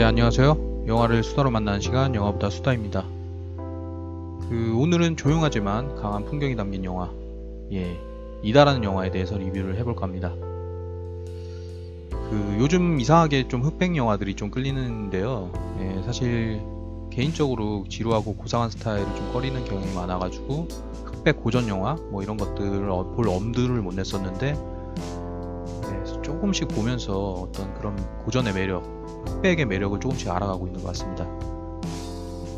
안녕하세요. 영화를 수다로 만나는 시간, 영화보다 수다입니다. 오늘은 조용하지만 강한 풍경이 담긴 영화, 이다라는 영화에 대해서 리뷰를 해볼까 합니다. 요즘 이상하게 좀 흑백 영화들이 좀 끌리는데요. 사실 개인적으로 지루하고 고상한 스타일을 좀 꺼리는 경향이 많아가지고 흑백 고전 영화 뭐 이런 것들을 볼 엄두를 못 냈었는데, 조금씩 보면서 어떤 그런 고전의 매력, 흑백의 매력을 조금씩 알아가고 있는 것 같습니다.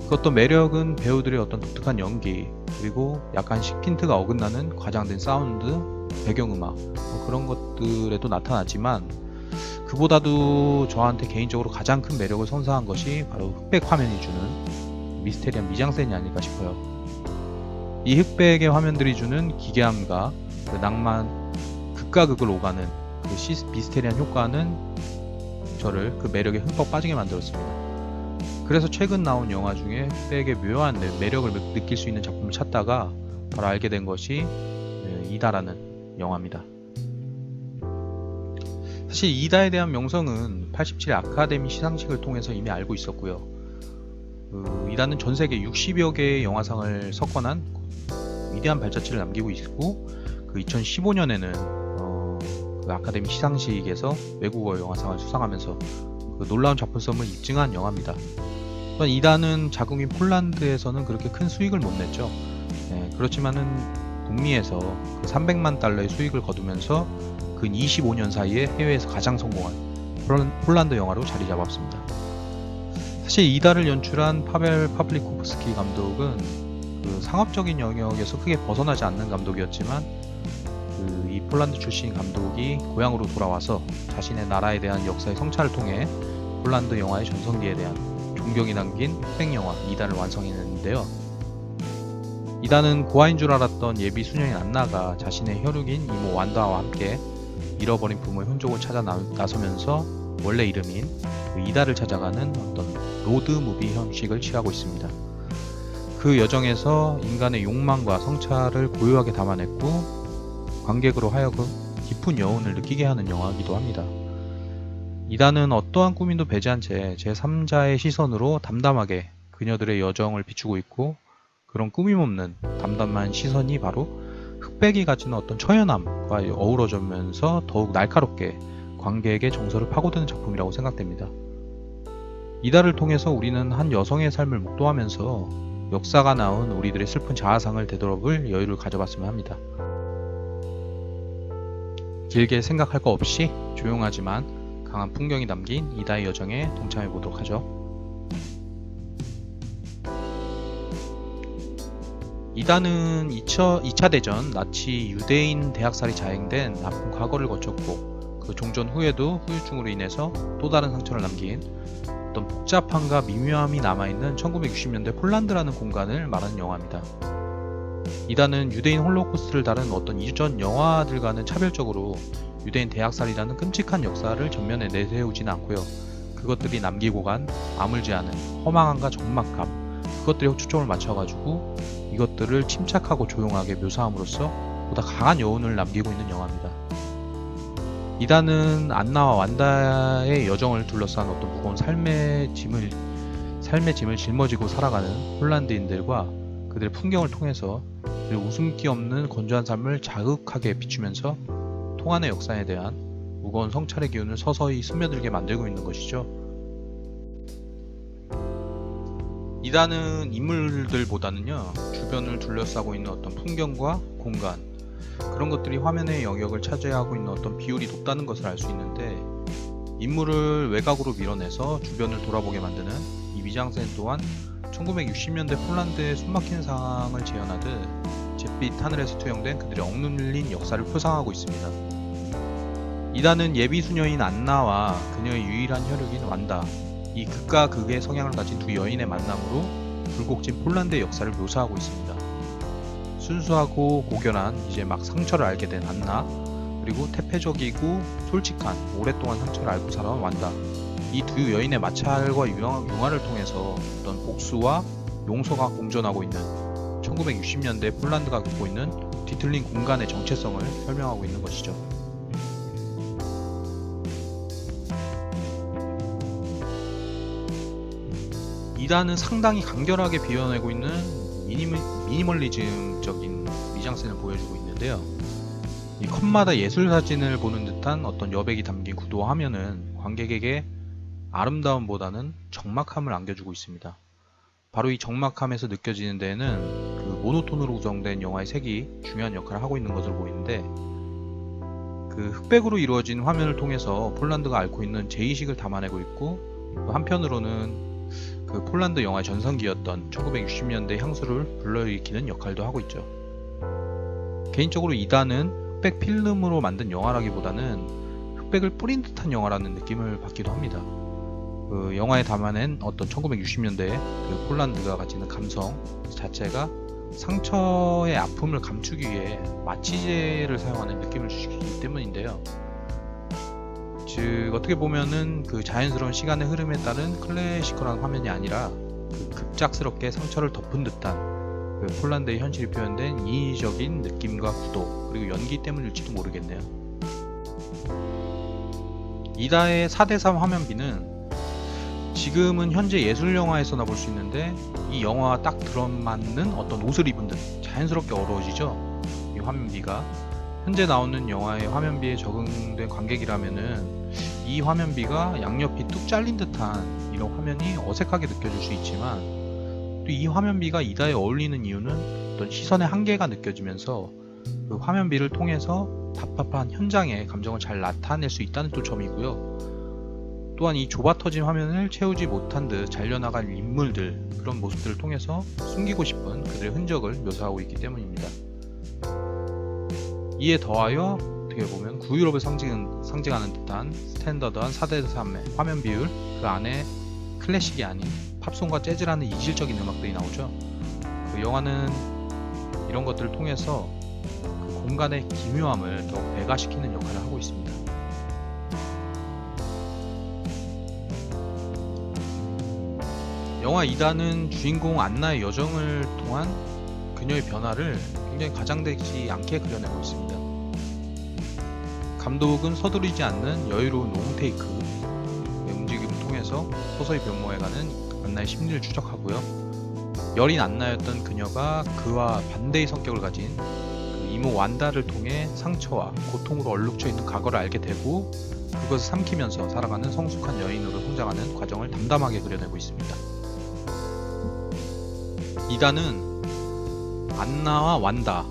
그 어떤 매력은 배우들의 어떤 독특한 연기, 그리고 약간 힌트가 어긋나는 과장된 사운드, 배경음악, 그런 것들에도 나타났지만, 그보다도 저한테 개인적으로 가장 큰 매력을 선사한 것이 바로 흑백 화면이 주는 미스테리한 미장센이 아닐까 싶어요. 이 흑백의 화면들이 주는 기괴함과 그 낭만, 극과 극을 오가는 그 미스테리한 효과는 저를 그 매력에 흠뻑 빠지게 만들었습니다. 그래서 최근 나온 영화 중에 흑백의 묘한 매력을 느낄 수 있는 작품을 찾다가 바로 알게 된 것이 이다라는 영화입니다. 사실 이다에 대한 명성은 87 아카데미 시상식을 통해서 이미 알고 있었고요. 이다는 전 세계 60여 개의 영화상을 석권한 위대한 발자취를 남기고 있고, 2015년에는 그 아카데미 시상식에서 외국어 영화상을 수상하면서 그 놀라운 작품성을 입증한 영화입니다. 또한 이다는 자국인 폴란드에서는 그렇게 큰 수익을 못 냈죠. 그렇지만은 북미에서 그 300만 달러의 수익을 거두면서 근 25년 사이에 해외에서 가장 성공한 폴란드 영화로 자리 잡았습니다. 사실 이다를 연출한 파벨 파블리코프스키 감독은 그 상업적인 영역에서 크게 벗어나지 않는 감독이었지만, 이 폴란드 출신 감독이 고향으로 돌아와서 자신의 나라에 대한 역사의 성찰을 통해 폴란드 영화의 전성기에 대한 존경이 담긴 흑백 영화 이다를 완성해냈는데요. 이다는 고아인 줄 알았던 예비 수녀인 안나가 자신의 혈육인 이모 완다와 함께 잃어버린 부모의 흔적을 찾아 나서면서 원래 이름인 그 이다를 찾아가는 어떤 로드무비 형식을 취하고 있습니다. 그 여정에서 인간의 욕망과 성찰을 고요하게 담아냈고, 관객으로 하여금 깊은 여운을 느끼게 하는 영화이기도 합니다. 이다는 어떠한 꾸밈도 배제한 채 제3자의 시선으로 담담하게 그녀들의 여정을 비추고 있고, 그런 꾸밈없는 담담한 시선이 바로 흑백이 가지는 어떤 처연함과 어우러지면서 더욱 날카롭게 관객의 정서를 파고드는 작품이라고 생각됩니다. 이다를 통해서 우리는 한 여성의 삶을 묵도하면서 역사가 낳은 우리들의 슬픈 자아상을 되돌아볼 여유를 가져봤으면 합니다. 길게 생각할 거 없이 조용하지만 강한 풍경이 담긴 이다의 여정에 동참해 보도록 하죠. 이다는 2차 대전 나치 유대인 대학살이 자행된 아픈 과거를 거쳤고, 그 종전 후에도 후유증으로 인해서 또 다른 상처를 남긴 어떤 복잡함과 미묘함이 남아있는 1960년대 폴란드라는 공간을 말하는 영화입니다. 이다는 유대인 홀로코스트를 다룬 어떤 이전 영화들과는 차별적으로 유대인 대학살이라는 끔찍한 역사를 전면에 내세우지는 않고요. 그것들이 남기고 간 아물지 않은 허망함과 적막감, 그것들에 초점을 맞춰가지고 이것들을 침착하고 조용하게 묘사함으로써 보다 강한 여운을 남기고 있는 영화입니다. 이다는 안나와 완다의 여정을 둘러싼 어떤 무거운 삶의 짐을 짊어지고 살아가는 폴란드인들과 그들의 풍경을 통해서 웃음기 없는 건조한 삶을 자극하게 비추면서 통한의 역사에 대한 무거운 성찰의 기운을 서서히 스며들게 만들고 있는 것이죠. 이다는 인물들보다는요, 주변을 둘러싸고 있는 어떤 풍경과 공간, 그런 것들이 화면의 영역을 차지하고 있는 어떤 비율이 높다는 것을 알 수 있는데, 인물을 외곽으로 밀어내서 주변을 돌아보게 만드는 이 미장센 또한 1960년대 폴란드의 숨막힌 상황을 재현하듯 잿빛 하늘에서 투영된 그들의 억눌린 역사를 표상하고 있습니다. 이다는 예비 수녀인 안나와 그녀의 유일한 혈육인 완다, 이 극과 극의 성향을 가진 두 여인의 만남으로 굴곡진 폴란드의 역사를 묘사하고 있습니다. 순수하고 고결한 이제 막 상처를 알게 된 안나, 그리고 태폐적이고 솔직한 오랫동안 상처를 앓고 살아온 완다, 이 두 여인의 마찰과 융화를 통해서 어떤 복수와 용서가 공존하고 있는 1960년대 폴란드가 겪고 있는 뒤틀린 공간의 정체성을 설명하고 있는 것이죠. 이단은 상당히 간결하게 비워내고 있는 미니멀리즘적인 미장센을 보여주고 있는데요. 이 컷마다 예술 사진을 보는 듯한 어떤 여백이 담긴 구도와 화면은 관객에게 아름다움보다는 적막함을 안겨주고 있습니다. 바로 이 적막함에서 느껴지는 데에는 그 모노톤으로 구성된 영화의 색이 중요한 역할을 하고 있는 것으로 보이는데, 그 흑백으로 이루어진 화면을 통해서 폴란드가 앓고 있는 죄의식을 담아내고 있고, 또 한편으로는 그 폴란드 영화의 전성기였던 1960년대 향수를 불러일으키는 역할도 하고 있죠. 개인적으로 이단은 흑백 필름으로 만든 영화라기보다는 흑백을 뿌린 듯한 영화라는 느낌을 받기도 합니다. 그 영화에 담아낸 어떤 1960년대 그 폴란드가 가지는 감성 자체가 상처의 아픔을 감추기 위해 마취제를 사용하는 느낌을 주기 때문인데요. 즉 어떻게 보면은 그 자연스러운 시간의 흐름에 따른 클래시컬한 화면이 아니라 그 급작스럽게 상처를 덮은 듯한 그 폴란드의 현실이 표현된 인위적인 느낌과 구도, 그리고 연기 때문일지도 모르겠네요. 이다의 4:3 화면비는 지금은 현재 예술영화에서나 볼 수 있는데, 이 영화와 딱 들어맞는 어떤 옷을 입은 듯 자연스럽게 어우러지죠. 이 화면비가 현재 나오는 영화의 화면비에 적응된 관객이라면은 이 화면비가 양옆이 뚝 잘린 듯한 이런 화면이 어색하게 느껴질 수 있지만, 또 이 화면비가 이다에 어울리는 이유는 어떤 시선의 한계가 느껴지면서 그 화면비를 통해서 답답한 현장의 감정을 잘 나타낼 수 있다는 또 점이고요. 또한 이 좁아터진 화면을 채우지 못한 듯 잘려나간 인물들, 그런 모습들을 통해서 숨기고 싶은 그들의 흔적을 묘사하고 있기 때문입니다. 이에 더하여 어떻게 보면 구유럽을 상징하는 듯한 스탠더드한 4:3의 화면 비율, 그 안에 클래식이 아닌 팝송과 재즈라는 이질적인 음악들이 나오죠. 그 영화는 이런 것들을 통해서 그 공간의 기묘함을 더욱 배가시키는 역할을 하고 있습니다. 영화 이다는 주인공 안나의 여정을 통한 그녀의 변화를 굉장히 과장되지 않게 그려내고 있습니다. 감독은 서두르지 않는 여유로운 롱테이크의 움직임을 통해서 서서히 변모해가는 안나의 심리를 추적하고요. 여린 안나였던 그녀가 그와 반대의 성격을 가진 그 이모 완다를 통해 상처와 고통으로 얼룩져 있는 과거를 알게 되고, 그것을 삼키면서 살아가는 성숙한 여인으로 성장하는 과정을 담담하게 그려내고 있습니다. 이다는 안나와 완다가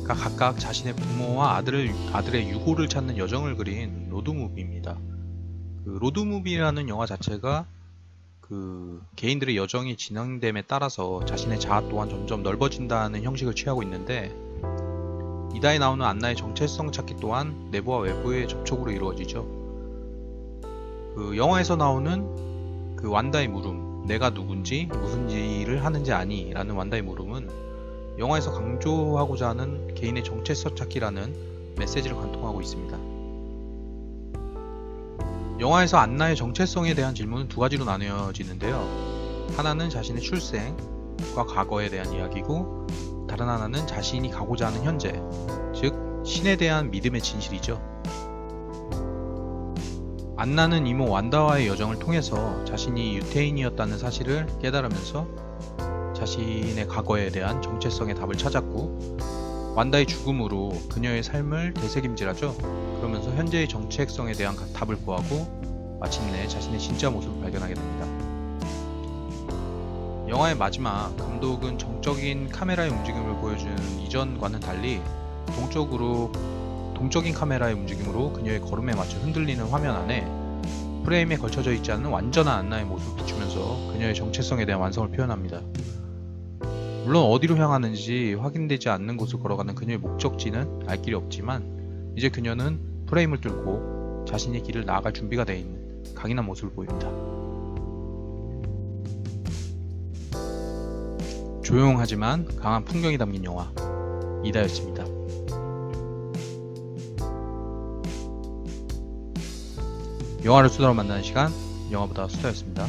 각각 자신의 부모와 아들의 유호를 찾는 여정을 그린 로드무비입니다. 그 로드무비라는 영화 자체가 그 개인들의 여정이 진행됨에 따라서 자신의 자아 또한 점점 넓어진다는 형식을 취하고 있는데, 이다에 나오는 안나의 정체성 찾기 또한 내부와 외부의 접촉으로 이루어지죠. 그 영화에서 나오는 그 완다의 물음, 내가 누군지 무슨 일을 하는지 아니? 라는 완다의 물음은 영화에서 강조하고자 하는 개인의 정체성 찾기라는 메시지를 관통하고 있습니다. 영화에서 안나의 정체성에 대한 질문은 두 가지로 나뉘어지는데요. 하나는 자신의 출생과 과거에 대한 이야기고, 다른 하나는 자신이 가고자 하는 현재, 즉 신에 대한 믿음의 진실이죠. 안나는 이모 완다와의 여정을 통해서 자신이 유태인이었다는 사실을 깨달으면서 자신의 과거에 대한 정체성의 답을 찾았고, 완다의 죽음으로 그녀의 삶을 되새김질하죠. 그러면서 현재의 정체성에 대한 답을 구하고 마침내 자신의 진짜 모습을 발견하게 됩니다. 영화의 마지막, 감독은 정적인 카메라의 움직임을 보여주는 이전과는 달리 동적인 카메라의 움직임으로 그녀의 걸음에 맞춰 흔들리는 화면 안에 프레임에 걸쳐져 있지 않은 완전한 안나의 모습을 비추면서 그녀의 정체성에 대한 완성을 표현합니다. 물론 어디로 향하는지 확인되지 않는 곳을 걸어가는 그녀의 목적지는 알 길이 없지만, 이제 그녀는 프레임을 뚫고 자신의 길을 나아갈 준비가 되어 있는 강인한 모습을 보입니다. 조용하지만 강한 풍경이 담긴 영화 이다였습니다. 영화를 수다로 만나는 시간, 영화보다 수다였습니다.